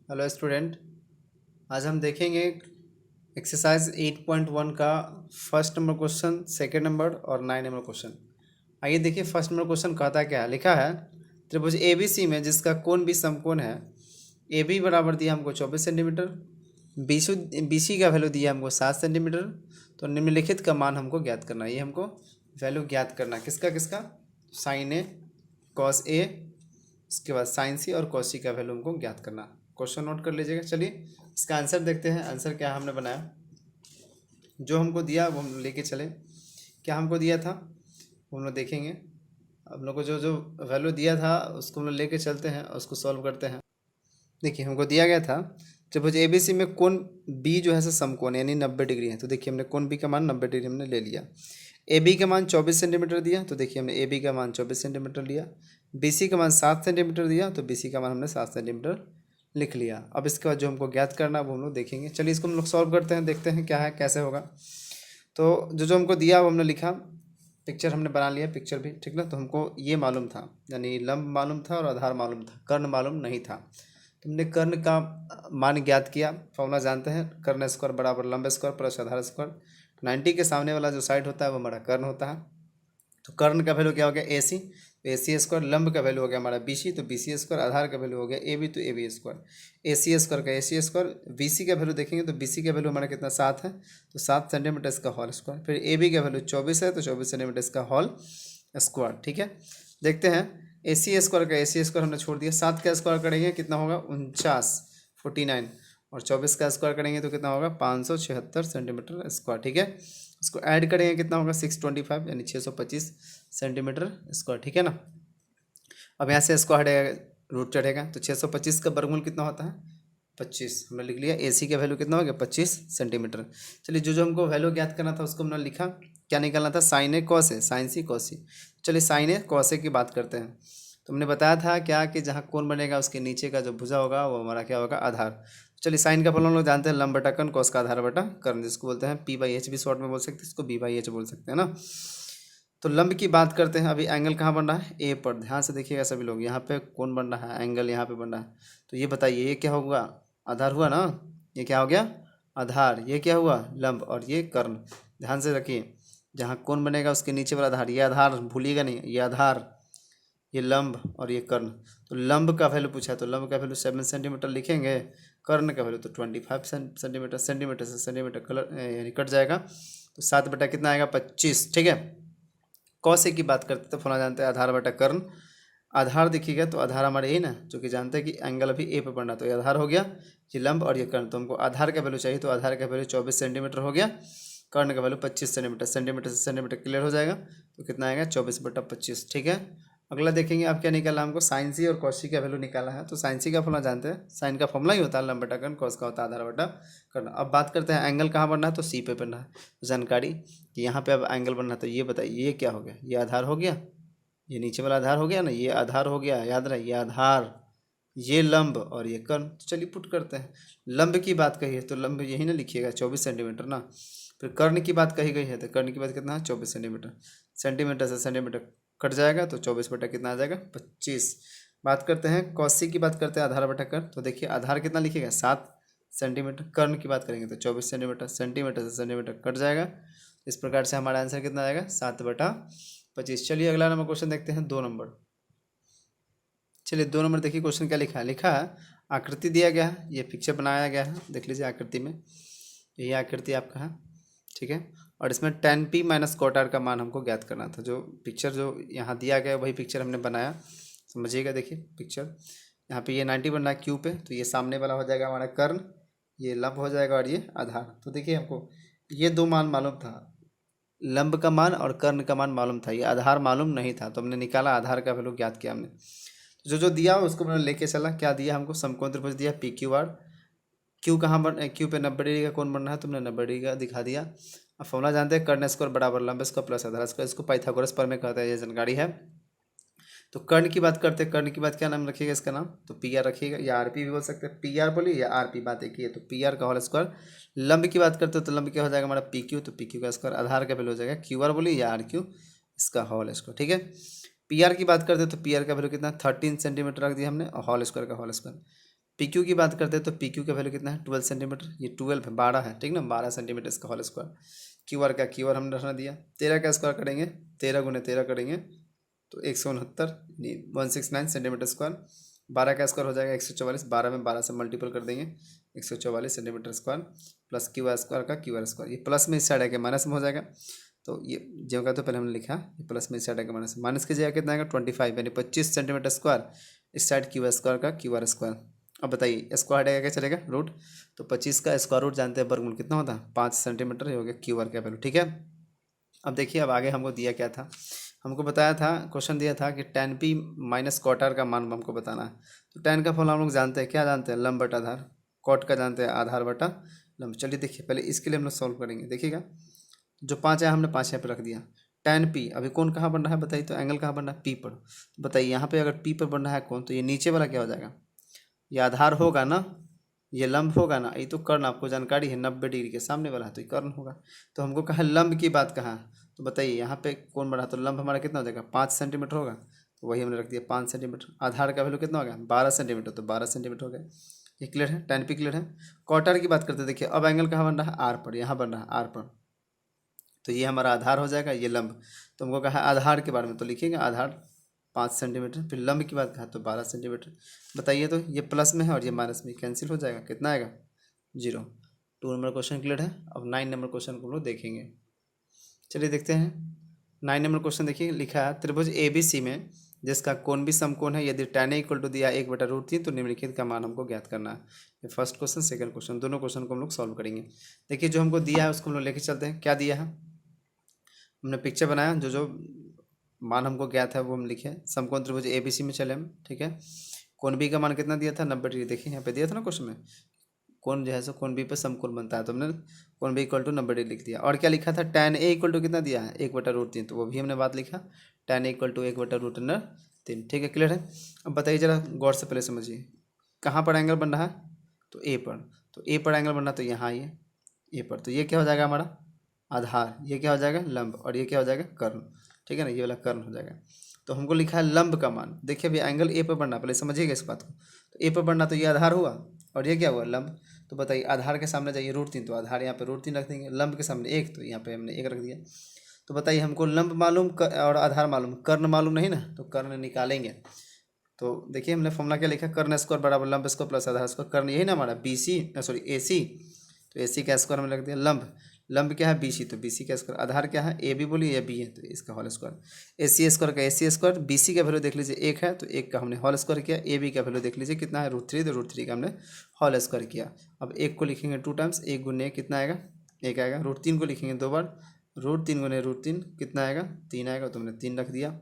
Hello student. आज हम देखेंगे एक्सरसाइज 8.1 का first number question, second number और 9 नंबर क्वेश्चन। आइए देखिए फर्स्ट नंबर क्वेश्चन कहता क्या है। लिखा है त्रिभुज ABC में जिसका कोण भी समकोण है, AB बराबर दिया हमको 24 सेंटीमीटर, BC का वैल्यू दिया हमको 7 सेंटीमीटर। तो निम्नलिखित का मान हमको ज्ञात करना है। ये हमको वैल्यू ज्ञात करना है किसका किसका, साइन ए कॉस ए, उसके बाद साइन सी और कॉस सी का वैल्यू हमको ज्ञात करना। क्वेश्चन नोट कर लीजिएगा। चलिए इसका आंसर देखते हैं। आंसर क्या हमने बनाया, जो हमको दिया वो हम लेके चले। क्या हमको दिया था वो हम लोग देखेंगे। हम लोग को जो जो वैल्यू दिया था उसको हम लोग लेके चलते हैं और उसको सॉल्व करते हैं। देखिए हमको दिया गया था त्रिभुज ABC में कोण B जो है सो समकोण यानी 90 डिग्री है। तो देखिए हमने कोण B का मान 90 डिग्री हमने ले लिया। AB का मान 24 सेंटीमीटर दिया, तो देखिए हमने AB का मान 24 सेंटीमीटर लिया। BC का मान 7 सेंटीमीटर दिया, तो BC का मान हमने 7 सेंटीमीटर लिख लिया। अब इसके बाद जो हमको ज्ञात करना वो हम लोग देखेंगे। चलिए इसको हम लोग सॉल्व करते हैं, देखते हैं क्या है कैसे होगा। तो जो जो हमको दिया वो हमने लिखा, पिक्चर हमने बना लिया, पिक्चर भी ठीक ना। तो हमको ये मालूम था यानी लंब मालूम था और आधार मालूम था, कर्ण मालूम नहीं था। तो हमने कर्ण का मान ज्ञात किया। फॉर्मूला जानते हैं, कर्ण स्क्वायर बराबर लंब स्क्वायर प्लस आधार स्क्वायर। 90 के सामने वाला जो साइड होता है वो हमारा कर्ण होता है। तो कर्ण का वैल्यू क्या हो गया AC, तो AC स्क्वायर। लंब का वैल्यू हो गया हमारा BC, तो BC स्क्वायर। आधार का वैल्यू हो गया AB, तो AB स्क्वायर। AC स्क्वायर का AC स्क्वायर। BC का वैल्यू देखेंगे तो BC का वैल्यू हमारा कितना 7 है, तो 7 सेंटीमीटर इसका होल स्क्वायर। फिर AB का वैल्यू 24 है, तो 24 सेंटीमीटर इसका होल स्क्वायर। ठीक है, देखते हैं। AC स्क्वायर का AC स्क्वायर हमने छोड़ दिया। 7 का स्क्वायर करेंगे कितना होगा 49 और 24 का स्क्वायर करेंगे तो कितना होगा 576 सेंटीमीटर स्क्वायर। ठीक है, उसको ऐड करेंगे कितना होगा 625 यानी 625 सेंटीमीटर स्क्वायर। ठीक है ना। अब यहाँ से स्क्वायर हटेगा, रूट चढ़ेगा, तो 625 का वर्गमूल कितना होता है 25। हमने लिख लिया। AC का वैल्यू कितना हो गया 25 सेंटीमीटर। चलिए जो जो हमको वैल्यू ज्ञात करना था उसको हमने लिखा। क्या निकालना था, sign A cos A, sign C cos सी। चलिए साइन ए कॉस ए की बात करते हैं। तो हमने बताया था क्या कि जहाँ कोण बनेगा उसके नीचे का जो भुजा होगा वो हमारा क्या होगा आधार। चलिए साइन का फल हम लोग जानते हैं लंब बटा कर्ण, कॉस का आधार बटा कर्ण, जिसको बोलते हैं P/H भी शॉर्ट में बोल सकते हैं, इसको B/H बोल सकते हैं ना। तो लंब की बात करते हैं। अभी एंगल कहाँ बन रहा है A पर, ध्यान से देखिएगा सभी लोग। यहाँ पे कौन बन रहा है, एंगल यहाँ पे बन रहा है। तो ये बताइए ये क्या होगा, आधार हुआ ना। ये क्या हो गया आधार, ये क्या हुआ लंब और ये कर्ण। ध्यान से रखिए, जहाँ कौन बनेगा उसके नीचे वाला आधार, ये आधार भूलिएगा नहीं, ये आधार, ये लंब और ये कर्ण। तो लंब का वैल्यू पूछा तो लंब का वैल्यू 7 सेंटीमीटर लिखेंगे। कर्ण का वैल्यू तो 25 सेंटीमीटर। सेंटीमीटर से सेंटीमीटर कलर यानी कट जाएगा, तो 7 बटा कितना आएगा 25। ठीक है, कौसे की बात करते तो फला जानते हैं आधार बटा कर्ण। आधार देखिएगा तो आधार हमारे ये ना, जो कि जानते हैं कि एंगल अभी A पे पड़ना, तो ये आधार हो गया, ये लंब और ये कर्ण। तो हमको आधार का वैल्यू चाहिए, तो आधार का वैल्यू 24 सेंटीमीटर हो गया, कर्ण का वैल्यू 25 सेंटीमीटर। सेंटीमीटर से सेंटीमीटर क्लियर हो जाएगा, तो कितना आएगा 24/25। ठीक है, अगला देखेंगे आप क्या निकाला हमको, साइन सी और कॉस सी का वैल्यू निकाला है। तो साइन सी का फॉर्मूला जानते हैं, साइन का फॉर्मूला ही होता है लंब बटा कर्ण, कॉस का होता है आधार बटा कर्ण। अब बात करते हैं एंगल कहाँ बनना है, तो सी पे बनना है। तो जानकारी कि यहाँ पे अब एंगल बनना है, तो ये बताइए ये क्या हो गया, ये आधार हो गया, ये नीचे वाला आधार हो गया ना, ये आधार हो गया, याद रहे ये आधार, ये लंब और ये कर्ण। तो चलिए पुट करते हैं। लंब की बात कही है तो लंब यही ना लिखिएगा 24 सेंटीमीटर ना। फिर कर्ण की बात कही गई है तो कर्ण की बात कितना है 24 सेंटीमीटर। सेंटीमीटर से सेंटीमीटर कट जाएगा, तो 24 बटा कितना आ जाएगा 25। बात करते हैं कॉसी की बात करते हैं आधार बटा कर्ण। तो देखिए आधार कितना लिखिएगा 7 सेंटीमीटर। कर्ण की बात करेंगे तो 24 सेंटीमीटर। सेंटीमीटर से सेंटीमीटर कट जाएगा, इस प्रकार से हमारा आंसर कितना आएगा 7/25। चलिए अगला नंबर क्वेश्चन देखते हैं, 2 नंबर। चलिए 2 नंबर देखिए क्वेश्चन क्या लिखा है। लिखा है आकृति दिया गया है, ये पिक्चर बनाया गया है, देख लीजिए आकृति में, यही आकृति आपका है। ठीक है, और इसमें tan P minus cot R का मान हमको ज्ञात करना था। जो पिक्चर जो यहाँ दिया गया वही पिक्चर हमने बनाया, समझिएगा। देखिए पिक्चर यहाँ पे ये 90 बन रहा है Q पे, तो ये सामने वाला हो जाएगा हमारा कर्ण, ये लंब हो जाएगा और ये आधार। तो देखिए हमको ये 2 मान मालूम था, लंब का मान और कर्ण का मान मालूम था, ये आधार मालूम नहीं था। तो हमने निकाला, आधार का वैल्यू ज्ञात किया हमने। तो जो जो दिया उसको मैंने लेके चला। क्या दिया हमको, समकोण त्रिभुज दिया PQR। क्यू कहाँ बन, क्यू पे 90 डिग्री का कौन बन रहा है, तुमने 90 डिग्री का दिखा दिया। अब फॉर्मूला जानते हैं कर्ण स्क्वायर बराबर लंब स्क्वायर प्लस आधार स्क्वायर, इसको पाइथागोरस प्रमेय कहते हैं, ये जानकारी है। तो कर्ण की बात करते हैं, कर्ण की बात क्या नाम रखिएगा इसका नाम, तो PR रखिएगा या RP भी बोल सकते हैं। PR बोलिए या RP, बात एक ही है, तो PR का होल स्क्वायर। लंब की बात करते हो तो लंब क्या हो जाएगा हमारा PQ, तो PQ का स्क्वायर। आधार का वैल्यू हो जाएगा QR बोलिए या RQ, इसका होल स्क्वायर। ठीक है, PR की बात करते हैं तो PR का वैल्यू कितना 13 सेंटीमीटर रख दिया हमने, और होल स्क्वायर का होल स्क्वायर। पी क्यू की बात करते हैं तो पी क्यू का वैल्यू कितना है 12 सेंटीमीटर, ये 12 है, 12 है, ठीक ना, 12 सेंटीमीटर इसका होल स्क्वायर। क्यू आर का क्यू आर हमने रखना दिया, 13 का स्क्वायर करेंगे, 13 गुने 13 करेंगे तो 169 169 सेंटीमीटर स्क्वायर। 12 का स्क्वायर हो जाएगा 144, 12 में 12 से मल्टीपल कर देंगे 144 centimetre square plus Q R square का क्यू आर स्क्वायर। ये प्लस में इस साइड आके माइनस में हो जाएगा, तो ये जो का तो पहले हमने लिखा ये प्लस में इस साइड आके माइनस, माइनस की जगह कितना आएगा 25 यानी 25 सेंटीमीटर स्क्वायर इस साइड क्यू आर स्क्वायर का क्यू आर स्क्वायर। अब बताइए स्क्वायर हटेगा क्या चलेगा रूट, तो 25 का स्क्वायर रूट जानते हैं वर्गमूल कितना होता है 5 सेंटीमीटर, ये हो गया क्यू आर का वैल्यू, ठीक है। अब देखिए अब आगे हमको दिया क्या था, हमको बताया था, क्वेश्चन दिया था कि tan p minus cot R का मान हमको बताना है। तो tan का फॉर्मूला हम लोग जानते हैं, क्या जानते हैं, लंब बटा आधार, कॉट का जानते हैं आधार बटा लंब। चलिए देखिए पहले इसके लिए हम लोग सॉल्व करेंगे, देखिएगा जो 5 है हमने 5 यहाँ पे रख दिया। tan p अभी कौन कहाँ बन रहा है बताइए, तो एंगल कहाँ बन रहा है p पर, तो बताइए यहाँ पे अगर p पर बन रहा है कौन, तो ये नीचे वाला क्या हो जाएगा, ये आधार होगा ना, ये लंब होगा ना, ये तो कर्ण आपको जानकारी है 90 डिग्री के सामने वाला है तो ये कर्ण होगा। तो हमको कहा लंब की बात कहाँ, तो बताइए यहाँ पे कौन बढ़ा, तो लंब हमारा कितना हो जाएगा 5 सेंटीमीटर होगा, तो वही हमने रख दिया 5 सेंटीमीटर। आधार का वैल्यू कितना हो गया 12 सेंटीमीटर, तो 12 सेंटीमीटर हो गया। ये क्लियर है, tan p क्लियर है। क्वार्टर की बात करते हैं, देखिए अब एंगल कहाँ बन रहा है आर पर, यहाँ बन रहा है आर पर, तो ये हमारा आधार हो जाएगा, ये लंब। तो हमको कहा आधार के बारे में, तो लिखिएगा आधार 5 सेंटीमीटर, फिर लंब की बात कहा तो 12 सेंटीमीटर। बताइए तो ये प्लस में है और ये माइनस में कैंसिल हो जाएगा, कितना आएगा 0। 2 नंबर क्वेश्चन क्लियर है। अब 9 नंबर क्वेश्चन को हम लोग देखेंगे, चलिए देखते हैं। 9 नंबर क्वेश्चन देखिए, लिखा है त्रिभुज ए बी सी में जिसका कोण भी समकोण है, यदि tan a इक्वल टू दिया 1/√3 तो निम्नलिखित का मान हमको ज्ञात करना है। ये फर्स्ट क्वेश्चन सेकंड क्वेश्चन दोनों क्वेश्चन को हम लोग सॉल्व करेंगे। देखिए जो हमको दिया है उसको हम लोग लेके चलते हैं, क्या दिया है, हमने पिक्चर बनाया, जो जो मान हमको ज्ञात है वो हम लिखे, समकोण त्रिभुज ए बी सी में चले हम, ठीक है। कोण बी का मान कितना दिया था 90 डिग्री, देखिए यहाँ पे दिया था ना क्वेश्चन में, कोण जो है सो कोण बी पे समकोण बनता है, तो हमने कोण बी इक्वल टू 90 डिग्री लिख दिया। और क्या लिखा था tan a इक्वल टू कितना दिया है 1/√3, तो वो भी हमने बात लिखा tan a इक्वल टू 1/√3, ठीक है क्लियर है। अब बताइए जरा गौर से पहले समझिए, कहाँ पर एंगल बन रहा है, तो ए पर, तो ए पर एंगल बन रहा है तो यहाँ आइए ए पर, तो ये क्या हो जाएगा हमारा आधार, ये क्या हो जाएगा लंब, और ये क्या हो जाएगा कर्ण, ठीक है ना, ये वाला कर्ण हो जाएगा। तो हमको लिखा है लंब का मान, देखिए अभी एंगल ए पर बढ़ना, पहले समझिएगा इस बात को, तो ए पर बढ़ना तो ये आधार हुआ और ये क्या हुआ लंब। तो बताइए आधार के सामने जाइए √3, तो आधार यहाँ पे √3 रख देंगे, लंब के सामने 1 तो यहाँ पे हमने 1 रख दिया। तो बताइए हमको लंब मालूम और आधार मालूम, कर्ण मालूम नहीं ना, तो कर्ण निकालेंगे। तो देखिए हमने फॉर्मूला क्या लिखा, कर्ण स्क्वायर बराबर लंब स्क्वायर प्लस आधार स्क्वायर, कर्ण यही ना हमारा बी सी सॉरी ए सी, तो ए सी का स्क्वायर हमने रख दिया, लंब लंब क्या है बी सी, तो बी सी का स्क्वायर, आधार क्या है ए बी बोलिए या बी है तो इसका होल स्क्वायर, ए सी स्क्वायर का ए सी स्क्वायर, बी सी का वैल्यू देख लीजिए 1 है तो 1 का हमने होल स्क्वायर किया, ए बी का वैल्यू देख लीजिए कितना है √3, तो √3 का हमने होल स्क्वायर किया। अब 1 को लिखेंगे 2 टाइम्स, 1 गुने कितना आएगा 1 आएगा, √3 को लिखेंगे 2 बार, √3 गुने √3 कितना आएगा 3 आएगा, तो हमने 3 रख दिया।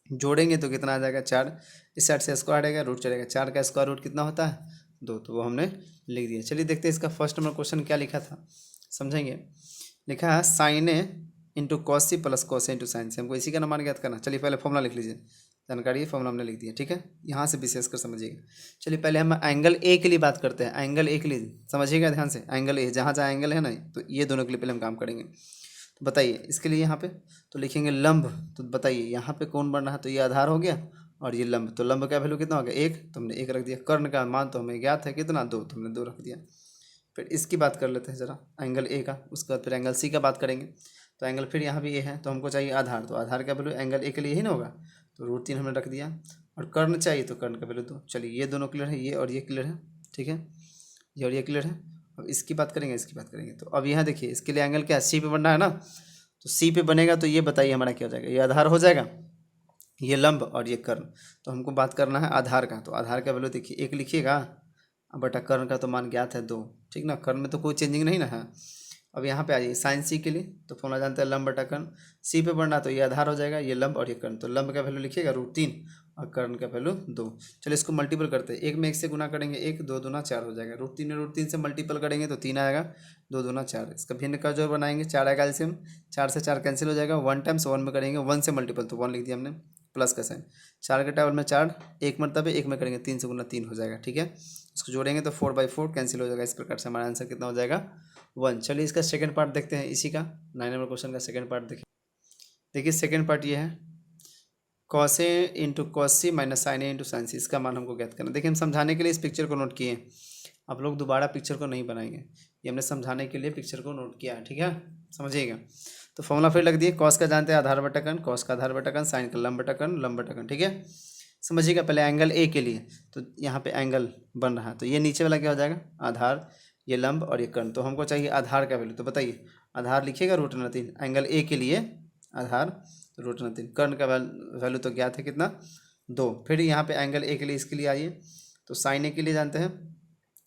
जोड़ेंगे तो कितना आ जाएगा 4, इस साइड से स्क्वायर आएगा रूट चलेगा, 4 का स्क्वायर रूट कितना होता है 2, तो वो हमने लिख दिया। चलिए देखते हैं इसका फर्स्ट नंबर क्वेश्चन क्या लिखा था, समझेंगे। लिखा है sine a into cos c plus cos a into sine c, हमको इसी का मान ज्ञात करना। चलिए पहले फॉर्मूला लिख लीजिए, जानकारी फॉर्मूला हमने लिख दिया, ठीक है, यहाँ से विशेष कर समझिएगा। चलिए पहले हम एंगल ए के लिए बात करते हैं, एंगल ए के लिए समझिएगा ध्यान से, एंगल ए जहाँ जहाँ एंगल है ना, तो ये दोनों के लिए पहले हम काम करेंगे। तो बताइए इसके लिए यहाँ पे तो लिखेंगे लंब, तो बताइए यहाँ पे कौन बन रहा है, तो ये आधार हो गया और ये लंब, तो लंब का वैल्यू कितना हो गया 1, तो हमने 1 रख दिया। कर्ण का मान तो हमें ज्ञात है कितना 2, तो हमने 2 रख दिया। फिर इसकी बात कर लेते हैं ज़रा एंगल ए का, उसके बाद फिर एंगल सी का बात करेंगे। तो एंगल फिर यहाँ भी ए है तो हमको चाहिए आधार, तो आधार का वैल्यू एंगल ए के लिए ही ना होगा, तो √3 हमने रख दिया। और कर्ण चाहिए तो कर्ण का वैल्यू 2। चलिए ये दोनों क्लियर है, ये और ये क्लियर है, ठीक है, ये और ये क्लियर है। अब इसकी बात करेंगे, इसकी बात करेंगे, तो अब यहाँ देखिए इसके लिए एंगल क्या है सी पे बन रहा है ना, तो सी पे बनेगा तो ये बताइए हमारा क्या हो जाएगा, ये आधार हो जाएगा, ये लंब और ये कर्ण। तो हमको बात करना है आधार का, तो आधार का वैल्यू देखिए 1 लिखिएगा, अब बटा कर्ण का तो मान ज्ञात है 2, ठीक ना, कर्ण में तो कोई चेंजिंग नहीं ना है। अब यहाँ पे आ जाइए साइन सी के लिए, तो फॉर्मूला जानते हैं लंब बटा कर्ण, सी पे बढ़ना तो ये आधार हो जाएगा, ये लंब और ये कर्ण, तो लंब का वैल्यू लिखिएगा √3 और कर्ण का वैल्यू 2। चलिए इसको मल्टीपल करते हैं, 1 में 1 से गुना करेंगे 1, 2 दूना 4 हो जाएगा, √3 में √3 से मल्टीपल करेंगे तो 3 आएगा, 2 दूना 4, इसका भिन्न का जो बनाएंगे 4 आएगा एलसीएम, 4 से 4 कैंसिल हो जाएगा, 1 टाइम्स 1 में करेंगे 1 से मल्टीपल तो 1 लिख दिया हमने, प्लस का साइन, 4 के टेबल में 4 एक मरतबे 1 में करेंगे 3 से गुना 3 हो जाएगा, ठीक है। इसको जोड़ेंगे तो 4/4 कैंसिल हो जाएगा, इस प्रकार से हमारा आंसर कितना हो जाएगा 1। चलिए इसका सेकंड पार्ट देखते हैं, इसी का 9 नंबर क्वेश्चन का सेकंड पार्ट देखिए। देखिए सेकंड पार्ट ये है, cos a into cos C minus sign a into sine सी, इसका मान हमको ज्ञात करना। देखिए हम समझाने के लिए इस पिक्चर को नोट किए, आप लोग दोबारा पिक्चर को नहीं बनाएंगे, ये हमने समझाने के लिए पिक्चर को नोट किया है, ठीक है, समझिएगा। तो फॉर्मूला फिर लग दिए, कॉस का जानते हैं आधार बटा कर्ण, कॉस का आधार बटा कर्ण, साइन का लंब बटा कर्ण, लंब बटा कर्ण, ठीक है। समझिएगा पहले एंगल ए के लिए, तो यहाँ पे एंगल बन रहा है, तो ये नीचे वाला क्या हो जाएगा, आधार, ये लंब और ये कर्ण। तो हमको चाहिए आधार का वैल्यू, तो बताइए आधार लिखिएगा √3, एंगल ए के लिए आधार √3, कर्ण का वैल्यू तो ज्ञात है कितना 2। फिर यहाँ पे एंगल ए के लिए इसके लिए आइए, तो साइन ए के लिए जानते हैं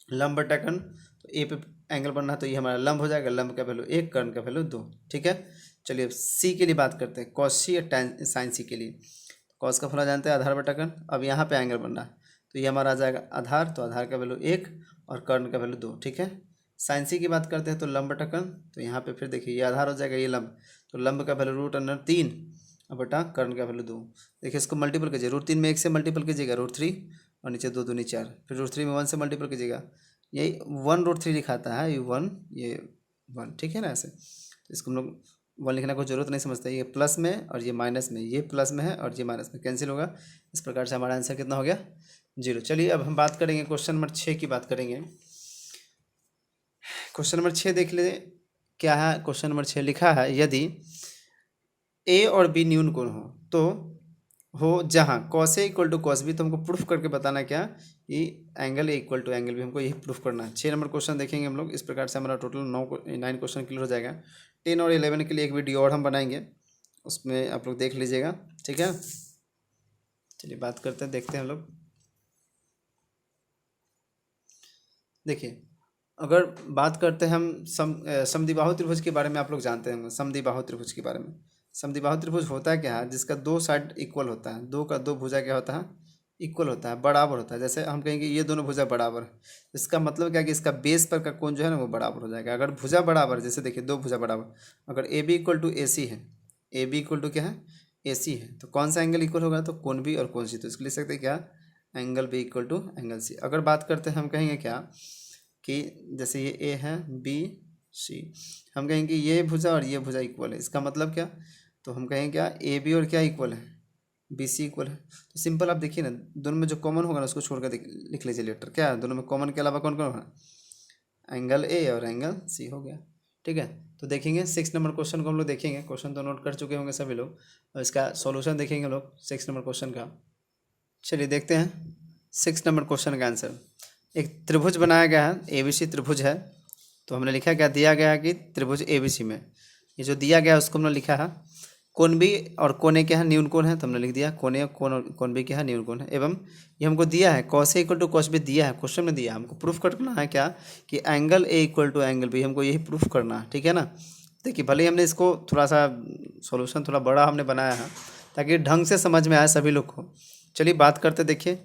लंब बटा कर्ण, तो ए पे एंगल बन रहा है तो ये हमारा लंब हो जाएगा, लंब का वैल्यू 1, कर्ण का वैल्यू 2, ठीक है। चलिए अब सी के लिए बात करते हैं, कॉस सी और टैन साइन सी के लिए। कॉस का फॉर्मूला जानते हैं आधार बटा कर्ण, अब यहाँ पे एंगल बन रहा है तो ये हमारा आ जाएगा आधार, तो आधार का वैल्यू 1 और कर्ण का वैल्यू 2, ठीक है। साइन सी की बात करते हैं तो लंब बटा कर्ण, तो यहाँ पे फिर देखिए ये आधार हो जाएगा, ये लंब, तो लंब का वैल्यू √3 और बटा कर्ण का वैल्यू 2। देखिए इसको मल्टीपल कीजिए, √3 में 1 से मल्टीपल कीजिएगा √3 और नीचे 2 दूनी 4, फिर √3 में 1 से मल्टीपल कीजिएगा, यही 1√3 लिखाता है, ये 1 ये 1, ठीक है ना। ऐसे तो इसको हम लोग 1 लिखने को जरूरत नहीं समझते, ये प्लस में और ये माइनस में, ये प्लस में है और ये माइनस में, कैंसिल होगा। इस प्रकार से हमारा आंसर कितना हो गया 0। चलिए अब हम बात करेंगे क्वेश्चन नंबर 6 की बात करेंगे। क्वेश्चन नंबर 6 देख ले क्या है। क्वेश्चन नंबर 6 लिखा है, यदि ए और बी न्यून कोण हो तो हो जहाँ cos A equal to cos B, तो हमको प्रूफ करके बताना क्या कि angle A equal to angle B, हमको यही प्रूफ करना है। 6 नंबर क्वेश्चन देखेंगे हम लोग, इस प्रकार से हमारा टोटल 9 क्वेश्चन क्लियर हो जाएगा। 10 और 11 के लिए एक वीडियो और हम बनाएंगे, उसमें आप लोग देख लीजिएगा, ठीक है। चलिए बात करते हैं, देखते हैं हम लोग। देखिए अगर बात करते हैं हम समद्विबाहु त्रिभुज के बारे में, आप लोग जानते होंगे समद्विबाहु त्रिभुज के बारे में। समद्विबाहु त्रिभुज होता क्या है, जिसका 2 साइड इक्वल होता है, 2 का 2 भुजा क्या होता है, इक्वल होता है, बराबर होता है। जैसे हम कहेंगे ये दोनों भुजा बराबर है, इसका मतलब क्या है कि इसका बेस पर का कोण जो है ना वो बराबर हो जाएगा। अगर भुजा बराबर, जैसे देखिए 2 भुजा बराबर, अगर ए बी इक्वल टू ए सी है, ए बी इक्वल टू क्या है ए सी है, तो कौन सा एंगल इक्वल होगा, तो कोण बी और कोण सी, तो इसको लिख सकते हैं क्या, angle B equal to angle C. अगर बात करते हैं हम कहेंगे क्या कि जैसे ये ए है बी सी, हम कहेंगे ये भुजा और ये भुजा इक्वल है, इसका मतलब क्या, तो हम कहेंगे क्या ए बी और क्या इक्वल है, बी सी इक्वल है। तो सिंपल आप देखिए ना, दोनों में जो कॉमन होगा ना उसको छोड़कर लिख लीजिए लेटर, क्या है दोनों में कॉमन के अलावा कौन कौन होगा, एंगल ए और एंगल सी हो गया, ठीक है। तो देखेंगे 6 नंबर क्वेश्चन को हम लोग देखेंगे, क्वेश्चन तो नोट कर चुके होंगे सभी लोग, और इसका सॉल्यूशन देखेंगे हम लोग 6 नंबर क्वेश्चन का। चलिए देखते हैं 6 नंबर क्वेश्चन का आंसर। एक त्रिभुज बनाया गया है, एबीसी त्रिभुज है, तो हमने लिखा क्या, दिया गया है कि त्रिभुज एबीसी में ये जो दिया गया है उसको हमने लिखा है कोण बी और कोण ए क्या है, न्यून कोण है, तो हमने लिख दिया कोण ए कोण बी क्या है, न्यून कोण है। एवं ये हमको दिया है cos A equal to cos B दिया है, क्वेश्चन में दिया है, हमको प्रूफ करना है क्या कि angle A equal to angle B, हमको यही प्रूफ करना है, ठीक है ना। देखिए भले ही हमने इसको थोड़ा सा सॉल्यूशन थोड़ा बड़ा हमने बनाया है ताकि ढंग से समझ में आए सभी लोग को। चलिए बात करते, देखिए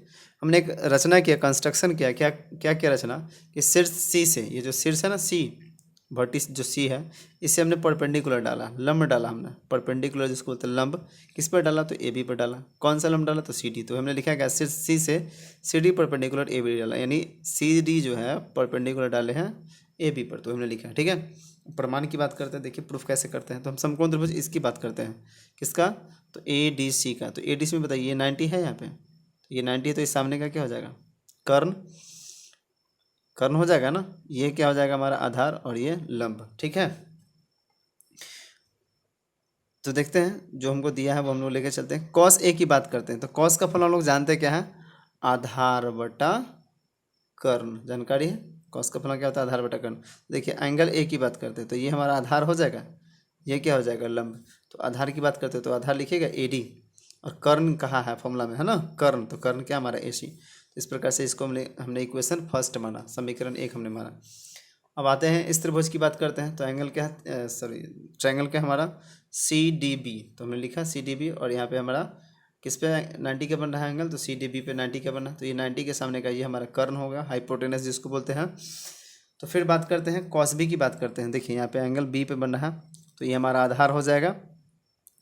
हमने एक रचना किया, कंस्ट्रक्शन किया, क्या क्या क्या रचना कि शीर्ष सी से, ये जो शीर्ष है ना सी, वर्टिस जो सी है, इससे हमने परपेंडिकुलर डाला, लंब डाला हमने, परपेंडिकुलर जिसको बोलते हैं लंब, किस पर डाला, तो ए बी पर डाला। कौन सा लंब डाला, तो सी डी। तो हमने लिखा क्या, शीर्ष सी से C D perpendicular A B डाला, यानी सी डी जो है परपेंडिकुलर डाले हैं ए बी पर, तो हमने लिखा, ठीक है। प्रमाण की बात करते हैं, देखिए प्रूफ कैसे करते हैं, तो हम समकोण त्रिभुज इसकी बात करते हैं, किसका, तो ए डी सी का। तो ए डी सी में बताइए ये 90 है यहाँ पे, ये 90 है, तो इस सामने का क्या हो जाएगा, कर्ण, कर्ण हो जाएगा ना, ये क्या हो जाएगा हमारा आधार और ये लंब, ठीक है। तो देखते हैं जो हमको दिया है वो हम लोग लेके चलते हैं। कॉस ए की बात करते हैं, तो कॉस का फल हम लोग जानते हैं क्या है, आधार बटा कर्ण, जानकारी है। कॉस का फल क्या होता है, आधार बटा कर्ण। देखिए एंगल ए की बात करते हैं, तो ये हमारा आधार हो जाएगा, ये क्या हो जाएगा, लंब। तो आधार की बात करते हैं तो आधार लिखिएगा ए डी, और कर्ण कहाँ है फॉर्मूला में, है ना कर्ण, तो कर्ण क्या हमारा ए सी। इस प्रकार से इसको हमने इक्वेशन फर्स्ट माना, समीकरण 1 हमने माना। अब आते हैं इस त्रिभुज की बात करते हैं, तो एंगल क्या है, सॉरी ट्रायंगल क्या हमारा सी डी बी, तो हमने लिखा सी डी बी, और यहाँ पे हमारा किस पे 90 का बन रहा है एंगल, तो सी डी बी पे 90 का बना, तो ये 90 के सामने का ये हमारा कर्ण होगा, हाइपोटेनस जिसको बोलते हैं। तो फिर बात करते हैं कॉस बी की बात करते हैं। देखिए यहाँ पे एंगल बी पे बन रहा है, तो ये हमारा आधार हो जाएगा,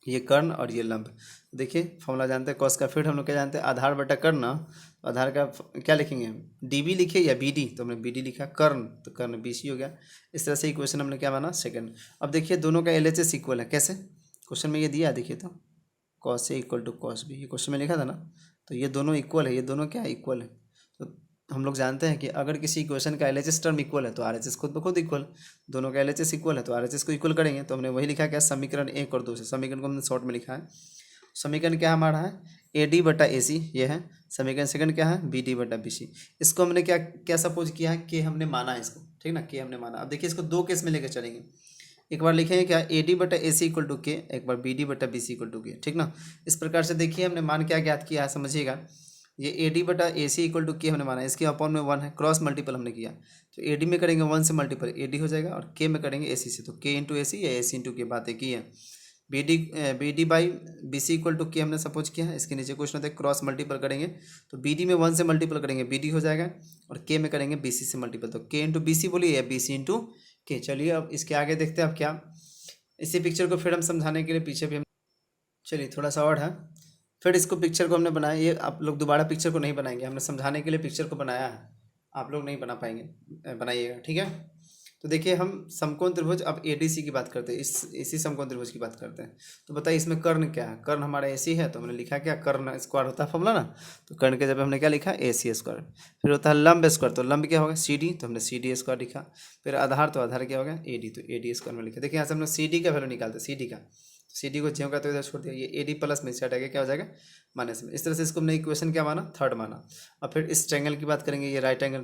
ये कर्ण और ये लंब। देखिए फॉर्मूला जानते हैं कॉस का, फिर हम लोग क्या जानते हैं, आधार बटा कर्ण, तो आधार का क्या लिखेंगे, डी बी लिखे या बी डी, तो हमने बी डी लिखा, कर्ण तो कर्ण बी सी हो गया। इस तरह से इक्वेशन हमने क्या माना, सेकंड। अब देखिए दोनों का एल एच एस इक्वल है, कैसे, क्वेश्चन में ये दिया है, देखिए तो cos A equal to cos B, ये क्वेश्चन में लिखा था ना। तो ये दोनों इक्वल है, ये दोनों क्या है, इक्वल है। तो हम लोग जानते हैं कि अगर किसी इक्वेशन का LHS टर्म इक्वल है तो RHS खुद ब खुद इक्वल, दोनों का LHS इक्वल है तो RHS को इक्वल करेंगे। तो हमने वही लिखा क्या, समीकरण 1 और 2 से। समीकरण को हमने शॉर्ट में लिखा है। समीकरण क्या हमारा है, AD बटा AC ये है। समीकरण सेकंड क्या है, BD बटा BC। इसको हमने क्या क्या सपोज किया है, कि हमने माना है इसको, ठीक ना, कि हमने माना। अब देखिए इसको दो केस में लेकर चलेंगे। एक बार लिखेंगे क्या, AD बटा AC इक्वल टू के, एक बार BD बटा BC इक्वल टू के, ठीक ना। इस प्रकार से देखिए हमने मान क्या ज्ञात किया है, समझिएगा। ये AD बटा AC इक्वल टू के हमने माना, इसके अपॉन में 1 है, क्रॉस मल्टीपल हमने किया। तो AD में करेंगे 1 से मल्टीपल AD हो जाएगा, और K में करेंगे AC से, तो K इंटू AC या AC इंटू के बातें की है। BD by BC equal to K हमने सपोज किया है। इसके नीचे क्वेश्चन होता है क्रॉस मल्टीपल करेंगे, तो BD में 1 से मल्टीपल करेंगे BD हो जाएगा, और K में करेंगे BC से मल्टीपल, तो K इंटू BC बोलिए या BC इंटू K। चलिए अब इसके आगे देखते हैं अब क्या। इसी पिक्चर को फिर हम समझाने के लिए पीछे भी हम, चलिए थोड़ा सा और है। फिर इसको पिक्चर को हमने बनाया, ये आप लोग दोबारा पिक्चर को नहीं बनाएंगे, हमने समझाने के लिए पिक्चर को बनाया है, आप लोग नहीं बना पाएंगे, बनाइएगा, ठीक है। तो देखिए हम समकोण त्रिभुज, अब ADC की बात करते हैं, इसी समकोण त्रिभुज की बात करते हैं। तो बताइए इसमें कर्ण क्या है, कर्ण हमारा AC है, तो हमने लिखा क्या, कर्ण स्क्वायर होता है फॉर्मूला ना। तो कर्ण के जब हमने क्या लिखा, AC स्क्वायर। फिर होता है लंब स्क्वायर, तो लंब क्या होगा CD, तो हमने CD स्क्वायर लिखा। फिर आधार, तो आधार क्या होगा AD, तो AD स्क्वायर में लिखा। देखिए यहाँ से हम लोग CD का वैल्यू निकालते हैं, CD का, CD को ज्यों का तो इधर छोड़ दिया, ये AD प्लस में से हटेगा क्या हो जाएगा, माइनस में। इस तरह से इसको हमने इक्वेशन क्या माना, थर्ड माना। अब फिर इस ट्रायंगल की बात करेंगे, ये राइट एंगल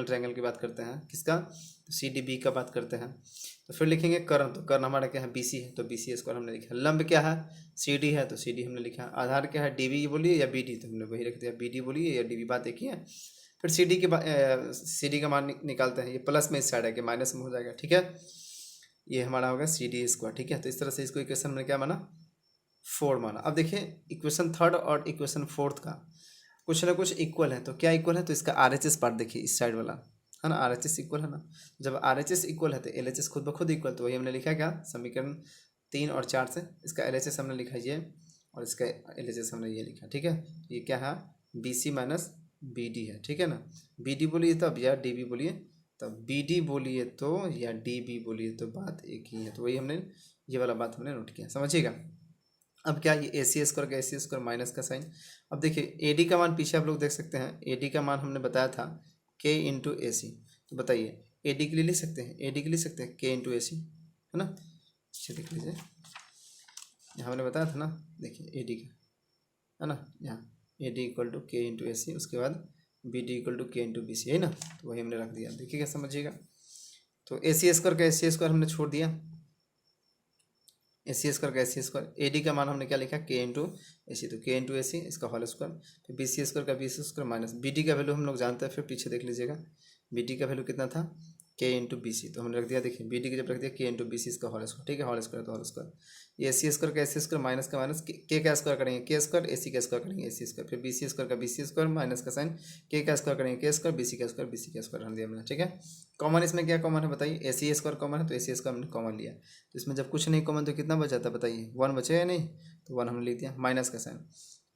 ट्रायंगल की बात करते हैं, किसका, तो CDB का बात करते हैं। तो फिर लिखेंगे कर्ण, तो कर्ण हमारा क्या है BC है, तो BC स्क्वायर हमने लिखा। लंब क्या है CD है, तो CD हमने लिखा। आधार क्या है DB बोलिए या BD, तो हमने वही रख दिया, BD बोलिए या DB, बात एक ही है। फिर CD का मान निकालते हैं, ये प्लस में इस साइड है कि माइनस में हो जाएगा, ठीक है। ये हमारा होगा CD स्क्वायर, ठीक है। तो इस तरह से इसको इक्वेशन में क्या माना, 4 माना। अब देखिए इक्वेशन थर्ड और इक्वेशन फोर्थ का कुछ ना कुछ इक्वल है, तो क्या इक्वल है, तो इसका RHS पार्ट देखिए, इस साइड वाला है ना, RHS इक्वल है ना। जब RHS इक्वल है तो LHS खुद ब खुद इक्वल, तो वही हमने लिखा क्या, समीकरण 3 और 4 से। इसका LHS हमने लिखा ये, और इसका LHS हमने ये लिखा, ठीक है। ये क्या है, BC माइनस BD है, ठीक है ना। BD बोलिए तब, या DB बोलिए तब, BD बोलिए तो या DB बोलिए तो, बात एक ही है। तो वही हमने, ये वाला बात हमने नोट किया, समझिएगा। अब क्या, ये AC स्क्वायर का AC स्क्वायर माइनस का साइन। अब देखिए AD का मान पीछे आप लोग देख सकते हैं, AD का मान हमने बताया था K इंटू AC। तो बताइए AD के लिए लिख सकते हैं, AD के लिए लिख सकते हैं K इंटू AC, है ना। अच्छा देख लीजिए, यहाँ हमने बताया था ना, देखिए AD का है ना, यहाँ AD equal to K into AC, उसके बाद BD equal to K into BC, है ना। तो वही हमने रख दिया, देखिएगा, समझिएगा। तो AC स्क्वायर का AC स्क्वायर हमने छोड़ दिया, AC स्क्वायर का AC स्क्वायर। AD का मान हमने क्या लिखा, K इंटू AC, तो K इंटू AC इसका होल स्क्वायर। फिर BC स्क्वायर का BC स्क्वायर माइनस BD का वैल्यू हम लोग जानते हैं, फिर पीछे देख लीजिएगा, BD का वैल्यू कितना था, K इंटू BC, तो हमने रख दिया, देखिए BD की जब रख दिया K इंटू BC इसका होल स्क्वायर, ठीक है, होल स्क्वायर तो होल स्क्वायर। ये AC स्क्वायर का AC स्क्वायर माइनस का माइनस, K का स्क्वायर करेंगे K स्क्वायर, AC का स्क्वायर करेंगे AC स्क्वायर, फिर BC स्क्वायर का BC स्क्वायर माइनस का साइन, K का स्क्वायर करेंगे K स्क्वायर, BC का स्क्वायर BC का स्क्वायर रख दिया हमने, ठीक है। कॉमन इसमें क्या कॉमन है बताइए, AC स्क्वायर कॉमन है, तो AC स्क्वायर हमने कॉमन लिया। तो इसमें जब कुछ नहीं कॉमन तो कितना बच जाता है बताइए, 1 बचेगा या नहीं, तो 1 हमने लिख दिया, माइनस का साइन।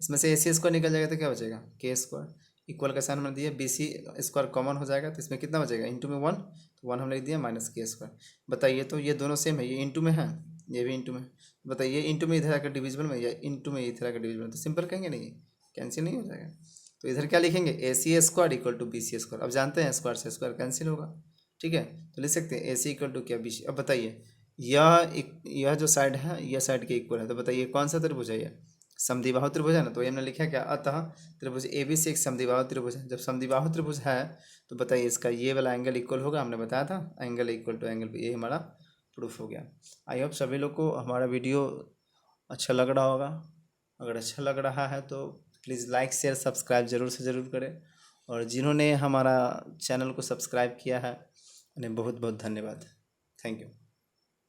इसमें से AC स्क्वायर निकल जाएगा तो क्या बचेगा, K स्क्वायर, इक्वल का साइन हमने दिया, BC स्क्वायर कॉमन हो जाएगा, तो इसमें कितना बचेगा, इंटू में 1, तो 1 हमने लिख दिया, माइनस K स्क्वायर। बताइए तो ये दोनों सेम है, ये इंटू में है, ये भी इंटू में। बताइए इंटू में इधर आकर डिविजिबल में, या इंटू में इधर आकर डिविजिबल में, तो सिंपल कहेंगे नहीं, कैंसिल नहीं हो जाएगा। तो इधर क्या लिखेंगे, AC square equal to BC square. अब जानते हैं स्क्वायर से स्क्वायर कैंसिल होगा, ठीक है। तो लिख सकते हैं AC इक्वल टू क्या BC। अब बताइए यह जो साइड है यह साइड के इक्वल है, तो बताइए कौन सा त्रिभुज है, यह समद्विबाहु त्रिभुज है ना। तो ये हमने लिखा क्या, अतः त्रिभुज ABC एक समद्विबाहु त्रिभुज है। जब समद्विबाहु त्रिभुज है तो बताइए इसका ये वाला एंगल इक्वल होगा, हमने बताया था एंगल इक्वल टू एंगल, ये हमारा प्रूफ हो गया। आई होप सभी लोग को हमारा वीडियो अच्छा लग रहा होगा। अगर अच्छा लग रहा है तो प्लीज़ लाइक शेयर सब्सक्राइब ज़रूर से ज़रूर करें, और जिन्होंने हमारा चैनल को सब्सक्राइब किया है उन्हें बहुत बहुत धन्यवाद। Thank you.